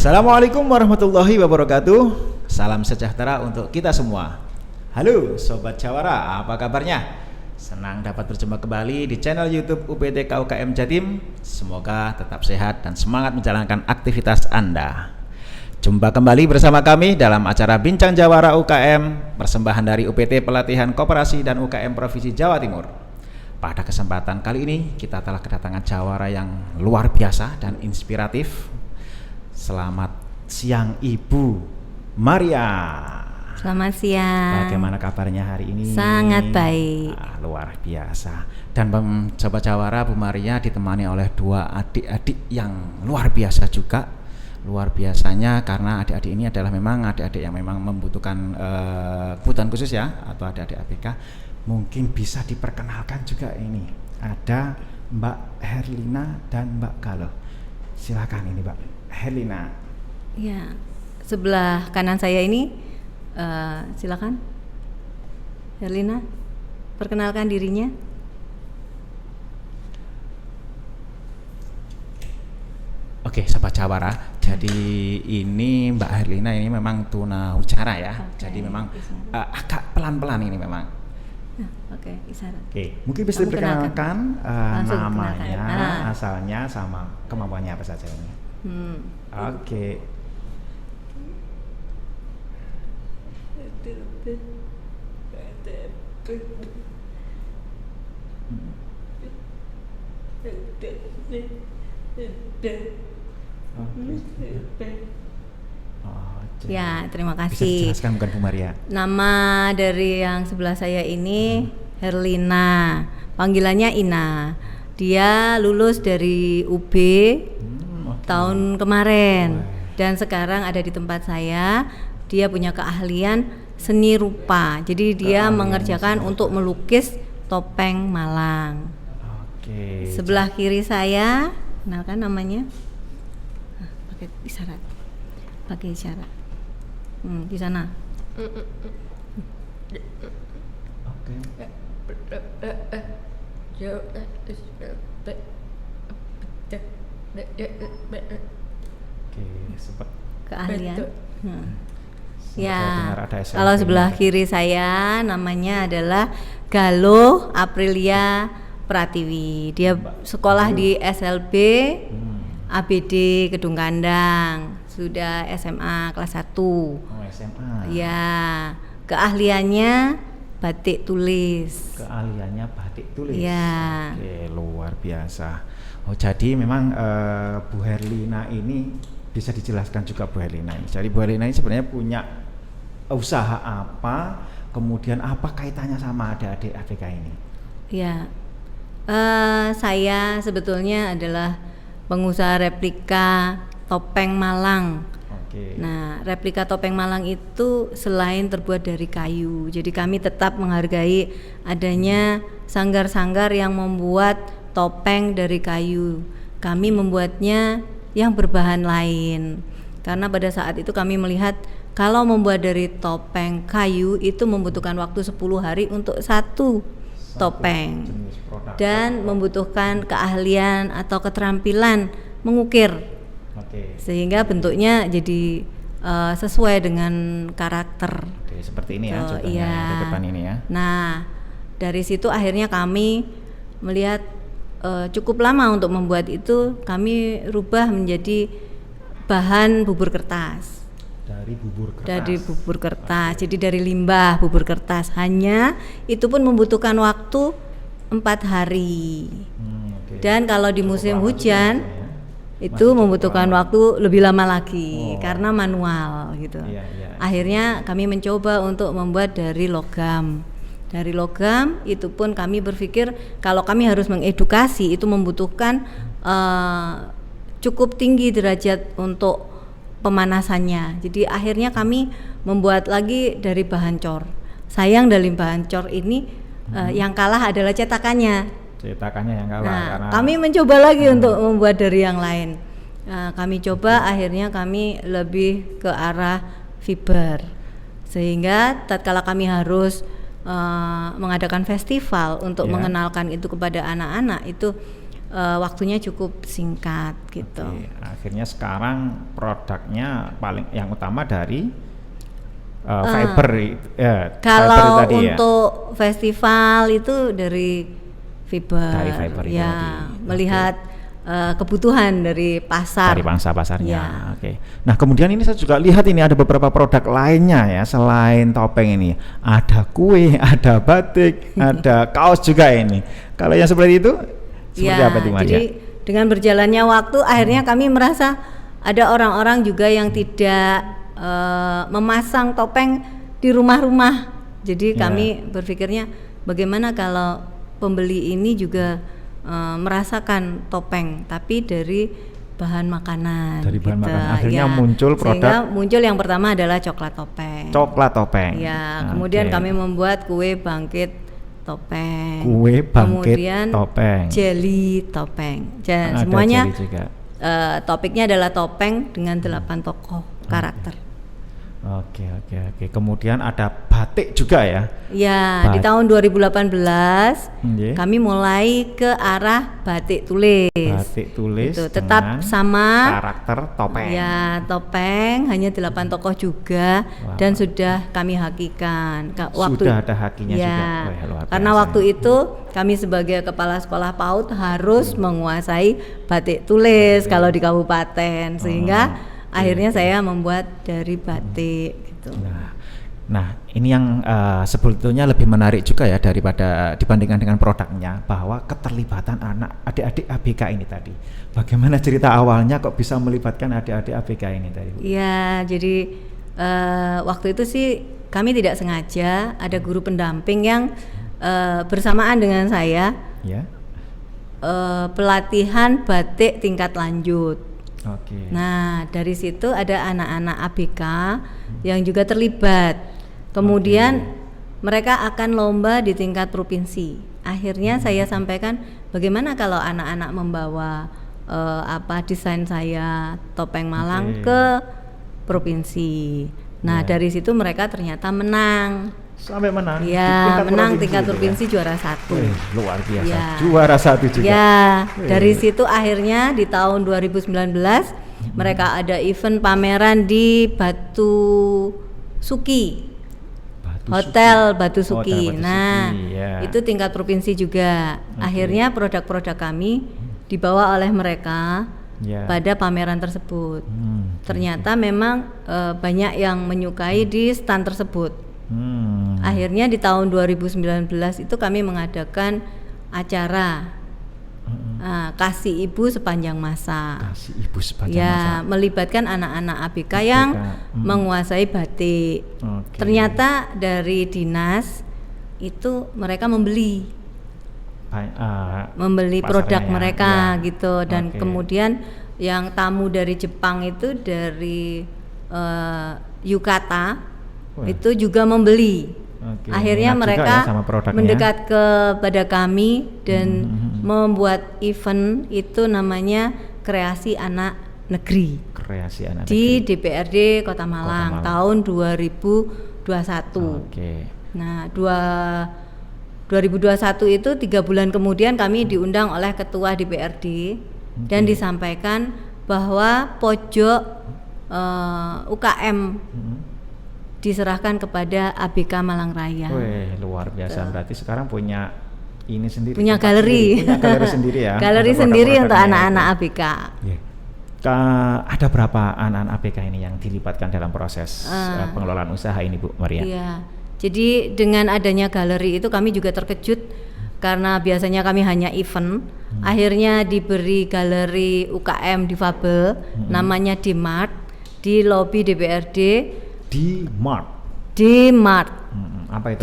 Assalamualaikum warahmatullahi wabarakatuh. Salam sejahtera untuk kita semua. Halo Sobat Jawara, apa kabarnya? Senang dapat berjumpa kembali di channel YouTube UPTK UKM Jatim. Semoga tetap sehat dan semangat menjalankan aktivitas Anda. Jumpa kembali bersama kami dalam acara Bincang Jawara UKM, persembahan dari UPT Pelatihan Koperasi dan UKM Provinsi Jawa Timur. Pada kesempatan kali ini kita telah kedatangan jawara yang luar biasa dan inspiratif. Selamat siang Ibu Maria. Selamat siang. Bagaimana kabarnya hari ini? Sangat baik. Luar biasa. Dan Sobat Jawara, Bu Maria ditemani oleh dua adik-adik yang luar biasa juga. Luar biasanya karena adik-adik ini adalah memang adik-adik yang memang membutuhkan kebutuhan khusus ya, atau adik-adik ABK. Mungkin bisa diperkenalkan juga ini. Ada Mbak Herlina dan Mbak Galuh. Silakan ini Mbak Herlina. Ya, sebelah kanan saya ini silakan Herlina, perkenalkan dirinya. Oke, Sobat Jawara. Jadi ini Mbak Herlina ini memang tunawicara ya. Jadi memang agak pelan-pelan ini memang. Oke, isyarat. Oke, mungkin bisa diperkenalkan namanya, asalnya, sama kemampuannya apa saja ini. Oke. Ya, terima Bisa kasih. dijelaskan bukan Bu Maria? Nama dari yang sebelah saya ini Herlina, panggilannya Ina. Dia lulus dari UB tahun kemarin dan sekarang ada di tempat saya. Dia punya keahlian seni rupa. Jadi dia mengerjakan untuk melukis topeng Malang. Oke. Sebelah kiri saya, kenalkan namanya. Pakai isyarat. Pakai isyarat. Di sana. Oke. Oke, sempat Keahlian. Ya, dengar ada SLB kalau sebelah kiri saya namanya adalah Galuh Aprilia Pratiwi. Dia sekolah di SLB ABD Kedung Kandang. Sudah SMA kelas 1. Oh, SMA. Ya, keahliannya batik tulis. Keahliannya batik tulis. Ya. Oke, luar biasa. Oh, jadi memang Bu Herlina ini bisa dijelaskan juga Bu Herlina ini. Jadi Bu Herlina ini sebenarnya punya usaha apa, kemudian apa kaitannya sama adik-adik ABK ini? Ya, saya sebetulnya adalah pengusaha replika topeng Malang. Oke. Nah, replika topeng Malang itu selain terbuat dari kayu, jadi kami tetap menghargai adanya sanggar-sanggar yang membuat topeng dari kayu. Kami membuatnya yang berbahan lain, karena pada saat itu kami melihat kalau membuat dari topeng kayu itu membutuhkan waktu 10 hari untuk satu topeng dan membutuhkan keahlian atau keterampilan mengukir. Oke. Sehingga bentuknya jadi sesuai dengan karakter. Oke, seperti ini ya contohnya iya. yang di depan ini ya. Nah, dari situ akhirnya kami melihat cukup lama untuk membuat itu, kami rubah menjadi bahan bubur kertas. Dari bubur kertas. Dari bubur kertas. Jadi dari limbah bubur kertas. Hanya itu pun membutuhkan waktu 4 hari. Okay. Dan kalau di musim hujan itu masih membutuhkan lama. waktu lebih lama lagi karena manual gitu. Iya. Akhirnya kami mencoba untuk membuat dari logam. Dari logam itu pun kami berpikir kalau kami harus mengedukasi itu membutuhkan cukup tinggi derajat untuk pemanasannya. Jadi akhirnya kami membuat lagi dari bahan cor. Sayang dari bahan cor ini yang kalah adalah cetakannya. Cetakannya yang kalah. Nah, karena kami mencoba lagi untuk membuat dari yang lain. Kami coba akhirnya kami lebih ke arah fiber. Sehingga tatkala kami harus mengadakan festival untuk mengenalkan itu kepada anak-anak itu waktunya cukup singkat gitu. Oke, akhirnya sekarang produknya paling yang utama dari fiber, Kalau fiber tadi untuk festival itu dari fiber, Dari fiber itu ya, tadi. melihat kebutuhan dari pasar. dari pangsa pasarnya. Ya. Oke. Nah, kemudian ini saya juga lihat ini ada beberapa produk lainnya ya selain topeng ini. Ada kue, ada batik, ada kaos juga ini. Kalau yang seperti itu seperti Ya, apa itu Mas? jadi dengan berjalannya waktu akhirnya kami merasa ada orang-orang juga yang tidak memasang topeng di rumah-rumah. Jadi Ya. kami berpikirnya bagaimana kalau pembeli ini juga merasakan topeng tapi dari bahan makanan. Dari bahan gitu. makanan. Akhirnya Ya, muncul produk sehingga muncul yang pertama adalah coklat topeng. coklat topeng. Ya, kemudian Oke. kami membuat kue bangkit topeng. Kue bangkit kemudian topeng. jelly topeng. Ada Semuanya jelly juga. topiknya adalah topeng dengan 8 tokoh karakter. Oke. Kemudian ada batik juga ya. Ya, di tahun 2018 Nggih. kami mulai ke arah batik tulis. Batik tulis Gitu, tetap dengan sama. karakter topeng. Ya, topeng hanya 8 tokoh juga. Wah. Dan sudah kami hakikan. Sudah ada hakinya ya, juga. Wah, luar karena biasa waktu ini. itu kami sebagai kepala sekolah PAUD harus menguasai batik tulis kalau di kabupaten, sehingga akhirnya saya membuat dari batik gitu. Nah, ini yang sebetulnya lebih menarik juga ya daripada dibandingkan dengan produknya, bahwa keterlibatan anak adik-adik ABK ini tadi. Bagaimana cerita awalnya kok bisa melibatkan adik-adik ABK ini tadi? Iya, jadi waktu itu sih kami tidak sengaja ada guru pendamping yang bersamaan dengan saya Ya. pelatihan batik tingkat lanjut. Oke. Nah, dari situ ada anak-anak ABK yang juga terlibat. Kemudian mereka akan lomba di tingkat provinsi. Akhirnya saya sampaikan bagaimana kalau anak-anak membawa desain saya topeng Malang ke provinsi. Nah, dari situ mereka ternyata menang. Sampai menang. di Ya, menang tingkat gitu provinsi ya? juara 1. Wih, luar biasa. Ya. Juara 1 juga. Ya, dari situ akhirnya di tahun 2019 mereka ada event pameran di Batu Suki. Hotel Batu Suki. Hotel Batu Nah, Suki, ya. itu tingkat provinsi juga. Akhirnya produk-produk kami dibawa oleh mereka Ya. pada pameran tersebut. Ternyata memang banyak yang menyukai di stand tersebut. Akhirnya di tahun 2019 itu kami mengadakan acara Kasih Ibu Sepanjang Masa. Kasih Ibu sepanjang Ya, masa. melibatkan anak-anak ABK yang menguasai batik. Oke. Ternyata dari dinas itu mereka membeli Pasarnya produk ya, mereka ya. gitu, dan Oke. kemudian yang tamu dari Jepang itu dari Yukata. Wah. Itu juga membeli. Oke, Akhirnya minat juga mereka ya sama produknya. mendekat kepada kami dan membuat event itu namanya Kreasi Anak Negeri Kreasi anak di negeri. DPRD Kota Malang, Malang. tahun 2021. Oke. Nah, 2021 itu 3 bulan kemudian kami diundang oleh Ketua DPRD dan disampaikan bahwa pojok UKM diserahkan kepada ABK Malang Raya. Wih, luar biasa. Berarti sekarang punya ini sendiri. Punya tempat galeri. sendiri, punya galeri sendiri ya. Galeri untuk sendiri untuk produk-produknya anak-anak itu. ABK. Iya. Ada berapa anak-anak ABK ini yang dilibatkan dalam proses pengelolaan usaha ini, Bu Maria? Iya. Jadi dengan adanya galeri itu kami juga terkejut karena biasanya kami hanya event. Akhirnya diberi galeri UKM difabel namanya Dimart di lobi DPRD. Dimart. Apa itu?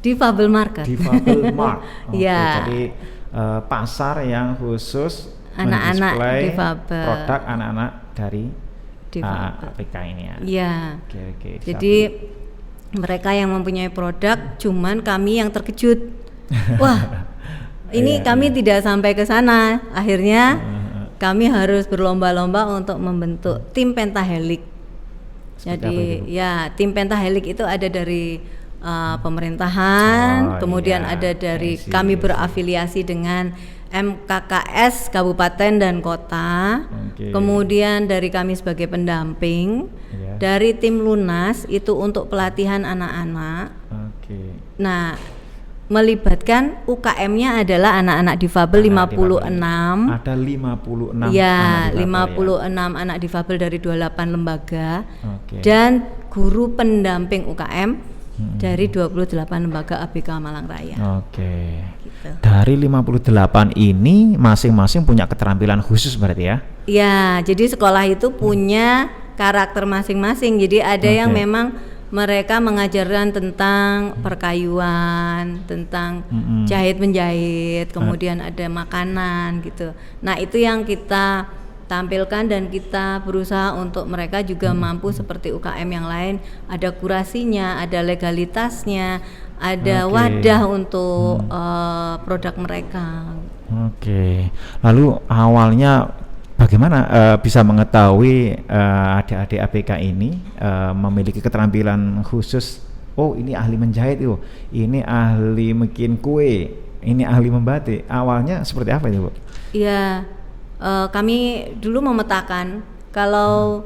Di Fabel Market. Di Fabel Mart. Oke, Ya. Jadi pasar yang khusus Anak-anak mendisplay difabel. produk anak-anak dari Difabel. ABK ini ya. Iya. Oke. Jadi mereka yang mempunyai produk, cuman kami yang terkejut. Wah, ini kami tidak sampai ke sana. Akhirnya kami harus berlomba-lomba untuk membentuk tim pentahelik. Seperti Jadi apa itu, Bu? ya tim pentahelik itu ada dari pemerintahan, Oh, kemudian iya. ada dari I see, kami I see. berafiliasi dengan MKKS kabupaten dan kota. Oke. Kemudian dari kami sebagai pendamping, Iya. dari tim Lunas itu untuk pelatihan anak-anak. Oke. Nah, melibatkan UKM-nya adalah anak-anak difabel Anak 56. Ada 56 Ya, anak difabel, 56 anak difabel dari 28 lembaga Oke. dan guru pendamping UKM dari 28 lembaga ABK Malang Raya. Oke. Gitu. Dari 58 ini masing-masing punya keterampilan khusus berarti ya? Ya, jadi sekolah itu punya karakter masing-masing. Jadi ada yang Oke. memang mereka mengajarkan tentang perkayuan, tentang jahit menjahit, kemudian ada makanan gitu. Nah, itu yang kita tampilkan dan kita berusaha untuk mereka juga mampu seperti UKM yang lain, ada kurasinya, ada legalitasnya, ada Oke. wadah untuk produk mereka. Oke. Lalu awalnya bagaimana bisa mengetahui adik-adik ABK ini memiliki keterampilan khusus? Oh, ini ahli menjahit, ini ahli bikin kue, ini ahli membatik. Awalnya seperti apa itu, Bu? Ya, kami dulu memetakan kalau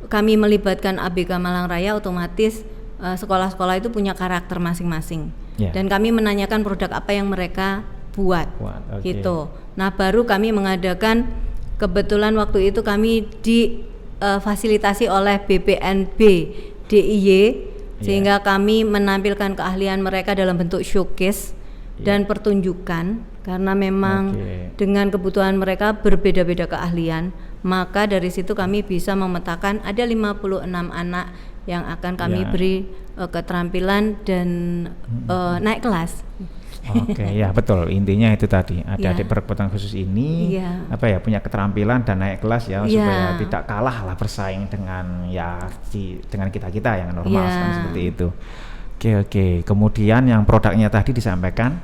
kami melibatkan ABK Malang Raya, otomatis sekolah-sekolah itu punya karakter masing-masing. Ya. Dan kami menanyakan produk apa yang mereka buat, Oke. gitu. Nah, baru kami mengadakan, kebetulan waktu itu kami difasilitasi oleh BPNB DIY, sehingga kami menampilkan keahlian mereka dalam bentuk showcase dan pertunjukan, karena memang dengan kebutuhan mereka berbeda-beda keahlian, maka dari situ kami bisa memetakan ada 56 anak yang akan kami beri keterampilan dan naik kelas. Oke, ya betul. Intinya itu tadi, adik-adik berkebutuhan khusus ini punya keterampilan dan naik kelas ya, supaya tidak kalah lah bersaing dengan dengan kita-kita yang normal kan, seperti itu. Oke. Kemudian yang produknya tadi disampaikan,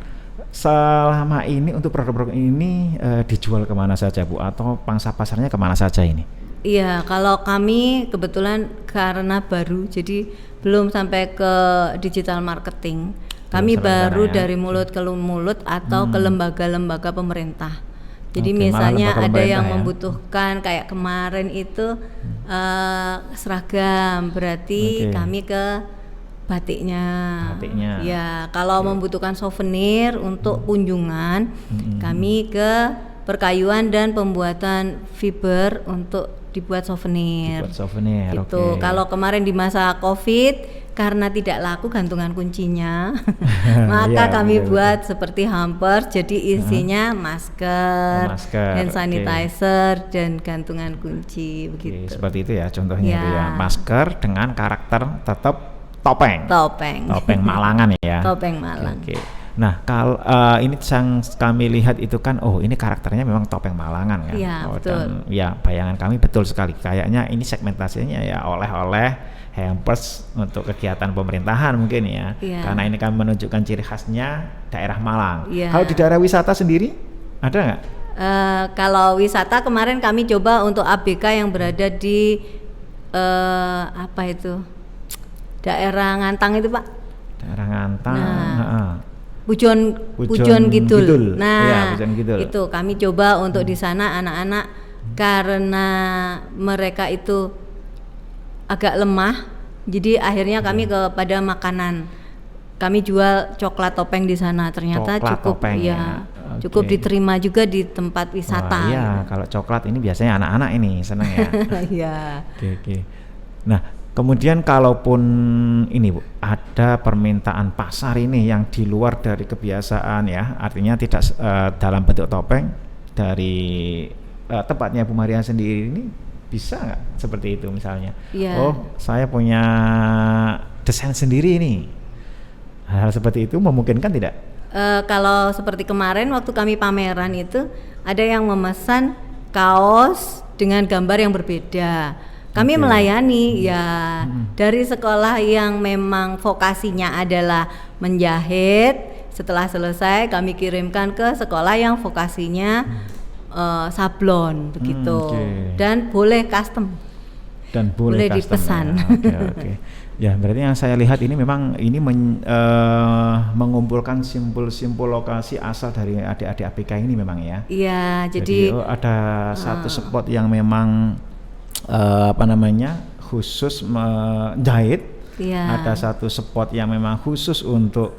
selama ini untuk produk-produk ini dijual kemana saja, Bu? Atau pangsa pasarnya kemana saja ini? Iya, kalau kami kebetulan karena baru, jadi belum sampai ke digital marketing. Kami baru dari mulut ke mulut atau ke lembaga-lembaga pemerintah. Jadi misalnya ada yang membutuhkan kayak kemarin itu seragam, berarti kami ke batiknya. Ya, kalau membutuhkan souvenir untuk kunjungan, kami ke perkayuan dan pembuatan fiber untuk dibuat souvenir. Gitu. Kalau kemarin di masa Covid, karena tidak laku gantungan kuncinya, maka kami buat seperti hampers, jadi isinya masker, hand sanitizer, dan gantungan kunci, begitu. Seperti itu ya contohnya, itu ya, masker dengan karakter tetap topeng Malangan ya. Topeng Malang. Nah, kalau ini yang kami lihat itu kan, ini karakternya memang topeng Malangan kan. Iya, betul. Dan ya bayangan kami betul sekali. Kayaknya ini segmentasinya ya oleh-oleh hampers untuk kegiatan pemerintahan mungkin ya. Karena ini kami menunjukkan ciri khasnya daerah Malang. Kalau di daerah wisata sendiri ada nggak? Kalau wisata kemarin kami coba untuk ABK yang berada di daerah Ngantang itu, Pak. Daerah Ngantang. Pujon Kidul. Nah, Pujon Kidul. Itu kami coba untuk di sana anak-anak, karena mereka itu agak lemah, jadi akhirnya kami kepada makanan. Kami jual coklat topeng di sana, ternyata cukup diterima juga di tempat wisata. Kalau coklat ini biasanya anak-anak ini senang ya. Iya. Oke. Nah, kemudian kalaupun ini, Bu, ada permintaan pasar ini yang di luar dari kebiasaan ya, artinya tidak dalam bentuk topeng, dari tempatnya Bu Maria sendiri ini bisa nggak seperti itu misalnya? Oh, saya punya desain sendiri ini. Hal seperti itu memungkinkan tidak? Kalau seperti kemarin waktu kami pameran itu, ada yang memesan kaos dengan gambar yang berbeda. Kami melayani dari sekolah yang memang vokasinya adalah menjahit. Setelah selesai kami kirimkan ke sekolah yang vokasinya sablon begitu. Dan boleh custom. Dan boleh dipesan. Oke. Ya, berarti yang saya lihat ini memang ini mengumpulkan simpul-simpul lokasi asal dari adik-adik ABK ini memang ya. Iya, jadi ada satu spot yang memang khusus menjahit. Iya. Ada satu spot yang memang khusus untuk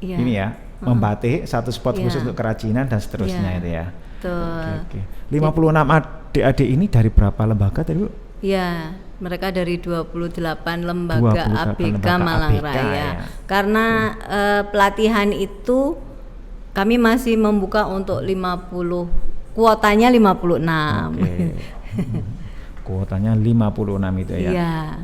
ini ya, membatik, satu spot khusus untuk kerajinan dan seterusnya itu ya. Betul. Oke. 56 adik-adik ini dari berapa lembaga tadi Bu? Ya, mereka dari 28 lembaga ABK Malang ABK, Raya. ya. Karena pelatihan itu kami masih membuka untuk 50, kuotanya 56. Oke. Kuotanya 56 itu ya. Iya.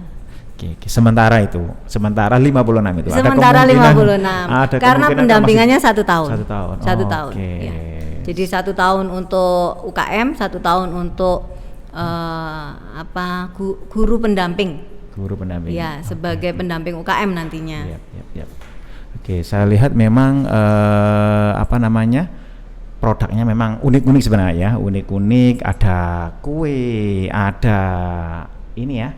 Oke. Sementara 56 itu. Sementara 56. Karena pendampingannya 1 tahun. 1 tahun. 1 tahun. Ya. Jadi 1 tahun untuk UKM, 1 tahun untuk guru pendamping. Guru pendamping. Ya, sebagai pendamping UKM nantinya. Yap. Oke, saya lihat memang produknya memang unik-unik sebenarnya ya, unik-unik. Ada kue, ada ini ya,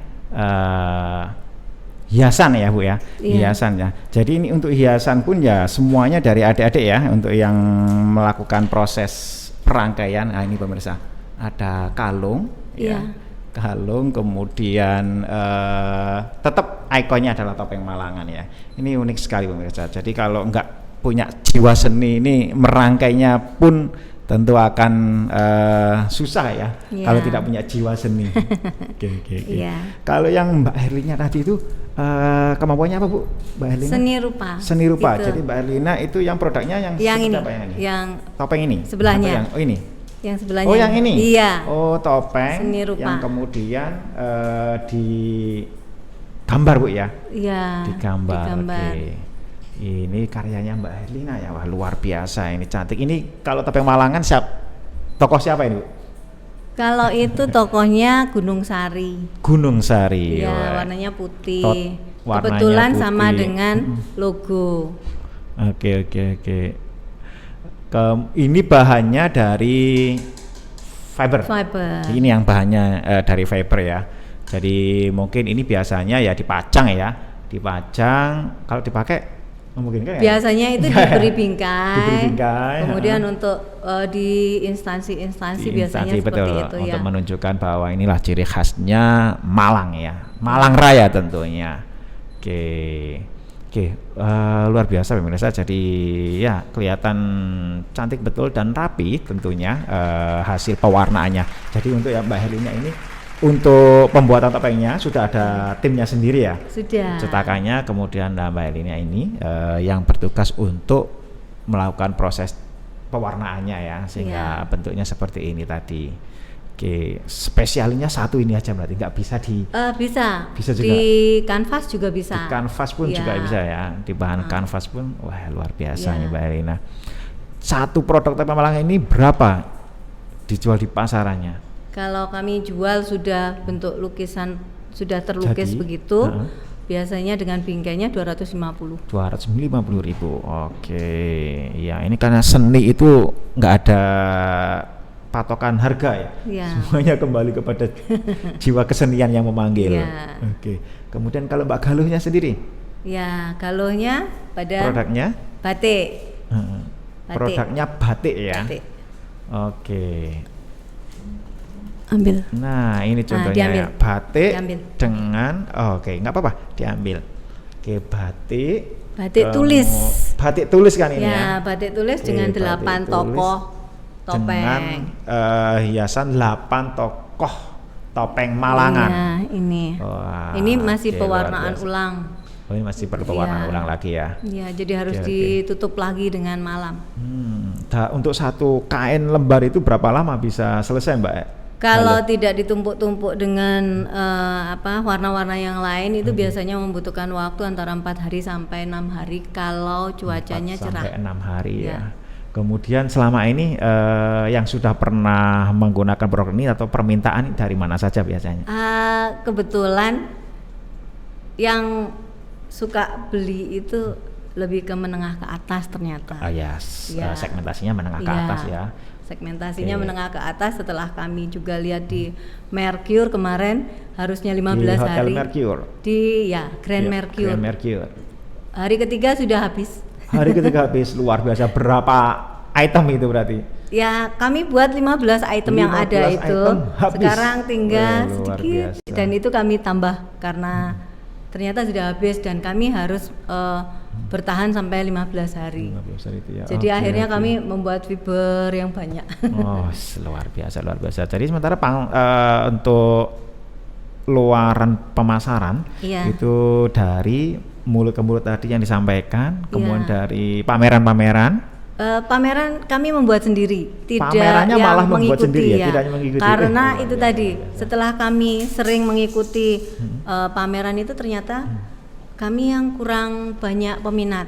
hiasan ya Bu ya, hiasan ya. Jadi ini untuk hiasan pun ya semuanya dari adik-adik ya, untuk yang melakukan proses perangkaian. Nah ini pemirsa, ada kalung ya, kalung, kemudian tetap ikonnya adalah topeng Malangan ya. Ini unik sekali pemirsa. Jadi kalau nggak punya jiwa seni ini, merangkainya pun tentu akan susah ya, kalau tidak punya jiwa seni. Oke. Kalau yang Mbak Herlina tadi itu kemampuannya apa Bu, Mbak Herlina? Seni rupa. Gitu. Jadi Mbak Herlina itu yang produknya yang ini, apa yang ini? Yang topeng ini sebelahnya. Yang sebelahnya. Oh yang ini. Iya. Oh topeng seni rupa. yang kemudian di gambar Bu ya? Iya. Digambar. Oke. Ini karyanya Mbak Herlina ya, wah luar biasa, ini cantik. Ini kalau topeng Malangan tokoh siapa ini Bu? Kalau itu tokohnya Gunung Sari. Gunung Sari. Ya, warnanya putih. Warnanya kebetulan putih. Sama dengan logo. Oke. Ini bahannya dari fiber. Ini yang bahannya dari fiber ya. Jadi mungkin ini biasanya ya dipajang ya, kalau dipakai memungkinkan biasanya itu diberi bingkai, kemudian ya. Untuk di instansi biasanya betul, seperti itu untuk ya, menunjukkan bahwa inilah ciri khasnya Malang ya, Malang Raya tentunya. Oke, luar biasa pemirsa. Jadi ya kelihatan cantik betul dan rapi tentunya hasil pewarnaannya. Jadi untuk Mbak Herlina ini, untuk pembuatan topengnya sudah ada timnya sendiri ya? Sudah. Cetakannya, kemudian Mbak Herlina ini yang bertugas untuk melakukan proses pewarnaannya ya, sehingga bentuknya seperti ini tadi. Oke, spesialnya satu ini aja berarti, nggak bisa bisa juga di kanvas juga bisa. Di kanvas pun juga bisa ya, di bahan kanvas pun, wah luar biasa nih Mbak Herlina. Satu produk topeng Malangan ini berapa dijual di pasarannya? Kalau kami jual sudah bentuk lukisan, sudah terlukis begitu, biasanya dengan bingkainya 250.000. Oke, ya ini karena seni itu nggak ada patokan harga ya. Semuanya kembali kepada jiwa kesenian yang memanggil. Oke. Kemudian kalau Mbak Galuhnya sendiri? Ya, galuhnya pada produknya batik. Produknya batik ya. Batik. Oke. Ambil. Nah ini contohnya ya, batik dengan nggak apa-apa, diambil. Oke, batik tulis. Batik tulis kan ini ya? Batik tulis dengan 8 tokoh topeng. Dengan hiasan 8 tokoh topeng Malangan. Iya, ini. Ini masih pewarnaan ulang. Oh, ini masih perlu pewarnaan ulang lagi ya? Iya, jadi harus ditutup lagi dengan malam. Untuk satu kain lembar itu berapa lama bisa selesai Mbak? Kalau tidak ditumpuk-tumpuk dengan warna-warna yang lain, itu biasanya membutuhkan waktu antara 4 hari sampai 6 hari kalau cuacanya cerah. Sampai 6 hari ya. Kemudian selama ini yang sudah pernah menggunakan produk ini atau permintaan dari mana saja biasanya? Kebetulan yang suka beli itu lebih ke menengah ke atas ternyata. Segmentasinya menengah ke atas ya. segmentasinya Oke. menengah ke atas. Setelah kami juga lihat di Mercure kemarin harusnya 15 Di Hotel hari Mercure. di Grand Ya, Mercure. Grand Mercure. Hari ketiga sudah habis. Hari ketiga habis, luar biasa. Berapa item itu berarti? Ya, kami buat 15 item yang ada 15 itu. item habis. Sekarang tinggal Wah, luar sedikit biasa. dan itu kami tambah karena ternyata sudah habis dan kami harus bertahan sampai 15 hari. 15 hari itu ya. Jadi Oke, akhirnya oke. kami membuat fiber yang banyak. Oh, luar biasa, luar biasa. Jadi sementara untuk luaran pemasaran Iya. itu dari mulut ke mulut tadi yang disampaikan, kemudian Iya. dari pameran-pameran. Pameran kami membuat sendiri, tidak Pamerannya yang malah membuat mengikuti sendiri ya, ya. tidak hanya mengikuti. Karena Luar itu biasa, tadi, luar biasa. setelah kami sering mengikuti pameran itu ternyata kami yang kurang banyak peminat.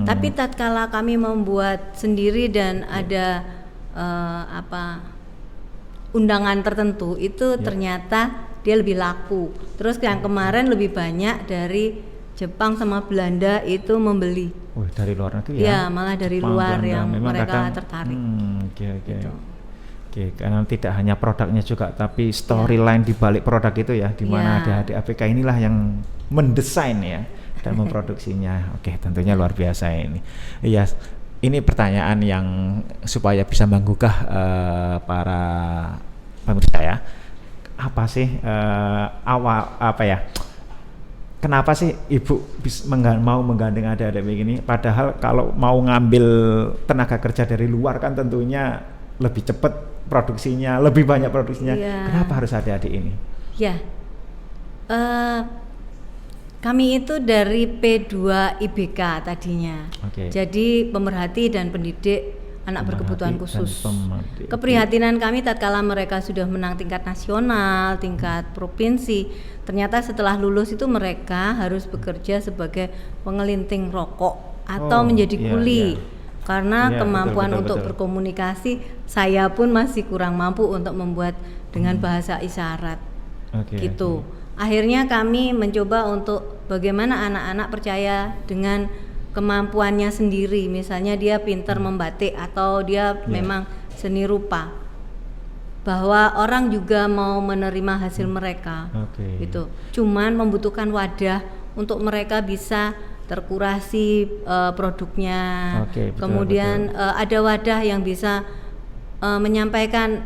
Tapi tatkala kami membuat sendiri dan ada undangan tertentu itu ternyata dia lebih laku. Terus yang kemarin lebih banyak dari Jepang sama Belanda itu membeli. Wih, dari luar negeri Ya, ya? malah dari Jepang, luar Belanda. yang Memang mereka kadang, tertarik. Oke, oke. Gitu. Oke, karena tidak hanya produknya juga, tapi storyline di balik produk itu ya, di mana Ya. adik APK inilah yang mendesain ya dan memproduksinya. Oke, tentunya luar biasa ini. Iya, ini pertanyaan yang supaya bisa menggugah para pemirsa ya. Apa sih kenapa sih ibu mau menggandeng adik-adik begini? Padahal kalau mau ngambil tenaga kerja dari luar kan tentunya lebih cepat produksinya, lebih banyak produksinya. Iya. Kenapa harus adik-adik ini? Ya, kami itu dari P2 IBK tadinya. Oke. Jadi pemerhati dan pendidik anak berkebutuhan Pemerhati dan khusus. pemerhati. Keprihatinan kami tatkala mereka sudah menang tingkat nasional, tingkat provinsi, ternyata setelah lulus itu mereka harus bekerja sebagai pengelinting rokok atau Oh, menjadi iya, kuli. iya. Karena Iya, kemampuan betul, untuk betul. berkomunikasi saya pun masih kurang mampu untuk membuat dengan bahasa isyarat. Oke, Gitu. oke. Akhirnya kami mencoba untuk bagaimana anak-anak percaya dengan kemampuannya sendiri. Misalnya dia pintar membatik atau dia memang seni rupa. Bahwa orang juga mau menerima hasil mereka. Oke. Gitu. Cuman membutuhkan wadah untuk mereka bisa terkurasi produknya. Oke, betul, Kemudian ada wadah yang bisa menyampaikan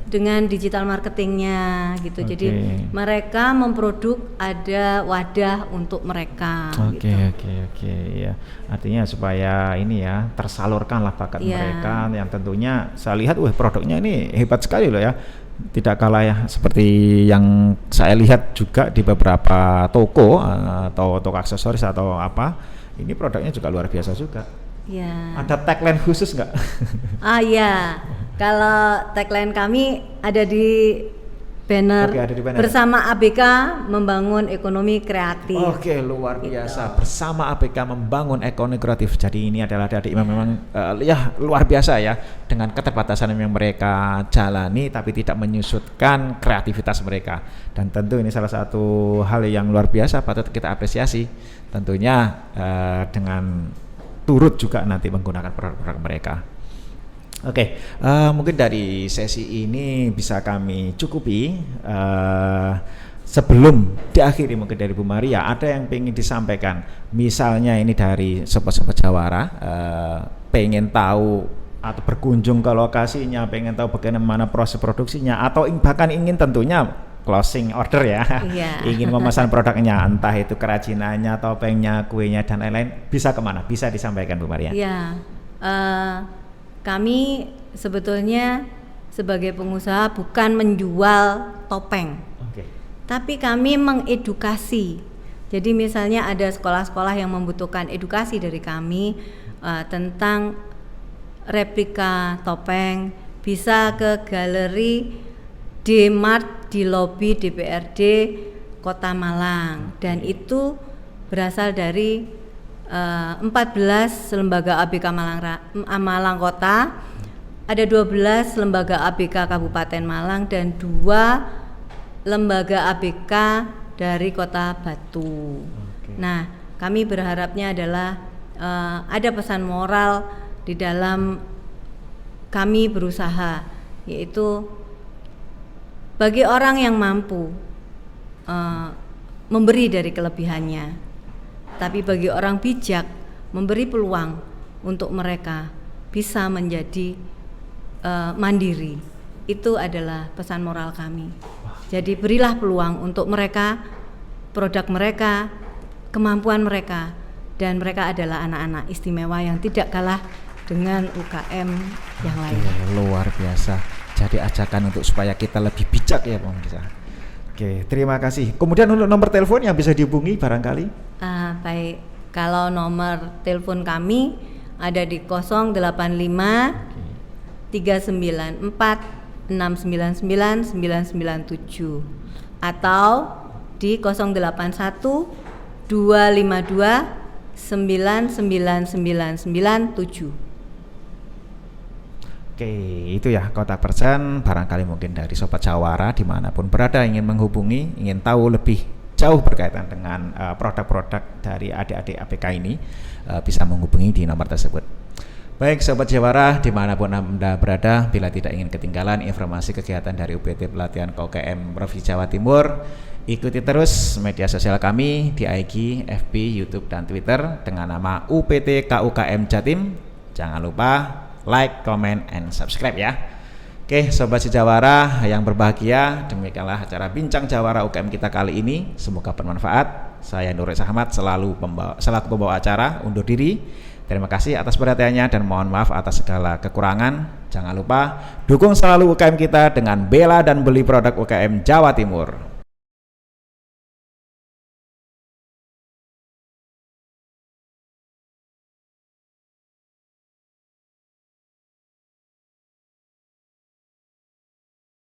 dengan digital marketingnya gitu. Oke. Jadi mereka memproduk ada wadah untuk mereka. Oke, gitu. oke, ya. Artinya supaya ini ya tersalurkanlah bakat Iya. mereka yang tentunya saya lihat, produknya ini hebat sekali loh ya. Tidak kalah ya seperti yang saya lihat juga di beberapa toko atau toko aksesoris atau apa. Ini produknya juga luar biasa juga. Ya. Ada tagline khusus nggak? Ya. Kalau tagline kami ada di banner, Oke, ada di banner. bersama ABK membangun ekonomi kreatif. Oke, luar biasa. Bersama APK membangun ekonomi kreatif. Jadi ini adalah adik yang memang ya luar biasa ya, dengan keterbatasan yang mereka jalani tapi tidak menyusutkan kreativitas mereka. Dan tentu ini salah satu hal yang luar biasa patut kita apresiasi. Tentunya dengan turut juga nanti menggunakan produk-produk mereka. Oke, mungkin dari sesi ini bisa kami cukupi. Sebelum diakhiri mungkin dari Bu Maria, ada yang pengen disampaikan. Misalnya ini dari Sobat-Sobat Jawara, pengen tahu atau berkunjung ke lokasinya, pengen tahu bagaimana proses produksinya, atau bahkan ingin tentunya closing order ya, Iya. ingin memesan produknya, entah itu kerajinannya, topengnya, kuenya, dan lain-lain, bisa kemana? Bisa disampaikan Bu Maria? Ya, kami sebetulnya sebagai pengusaha bukan menjual topeng, Oke. tapi kami mengedukasi. Jadi misalnya ada sekolah-sekolah yang membutuhkan edukasi dari kami tentang replika topeng, bisa ke galeri D-Mart di lobi DPRD Kota Malang, dan itu berasal dari 14 lembaga ABK Malang Kota, ada 12 lembaga ABK Kabupaten Malang, dan 2 lembaga ABK dari Kota Batu. Oke. Nah, kami berharapnya adalah ada pesan moral di dalam kami berusaha, yaitu bagi orang yang mampu memberi dari kelebihannya, tapi bagi orang bijak memberi peluang untuk mereka bisa menjadi mandiri. Itu adalah pesan moral kami. Jadi berilah peluang untuk mereka, produk mereka, kemampuan mereka, dan mereka adalah anak-anak istimewa yang tidak kalah dengan UKM yang lain. Luar biasa. Jadi ajakan untuk supaya kita lebih bijak ya pemirsa. Oke, terima kasih. Kemudian untuk nomor telepon yang bisa dihubungi barangkali? Baik, kalau nomor telepon kami ada di 085 394 699 997 atau di 081 252 99997. Oke, itu ya kontak person. Barangkali mungkin dari Sobat Jawara dimanapun berada ingin menghubungi, ingin tahu lebih jauh berkaitan dengan produk-produk dari adik-adik APK ini, bisa menghubungi di nomor tersebut. Baik Sobat Jawara dimanapun Anda berada, bila tidak ingin ketinggalan informasi kegiatan dari UPT Pelatihan KUKM Provinsi Jawa Timur, ikuti terus media sosial kami di IG, FB, YouTube, dan Twitter dengan nama UPT KUKM Jatim. Jangan lupa like, comment, and subscribe ya. Oke Sobat Jawara yang berbahagia, demikianlah acara Bincang Jawara UKM kita kali ini. Semoga bermanfaat. Saya Nurul Ahmad selaku pembawa acara undur diri. Terima kasih atas perhatiannya dan mohon maaf atas segala kekurangan. Jangan lupa dukung selalu UKM kita dengan bela dan beli produk UKM Jawa Timur.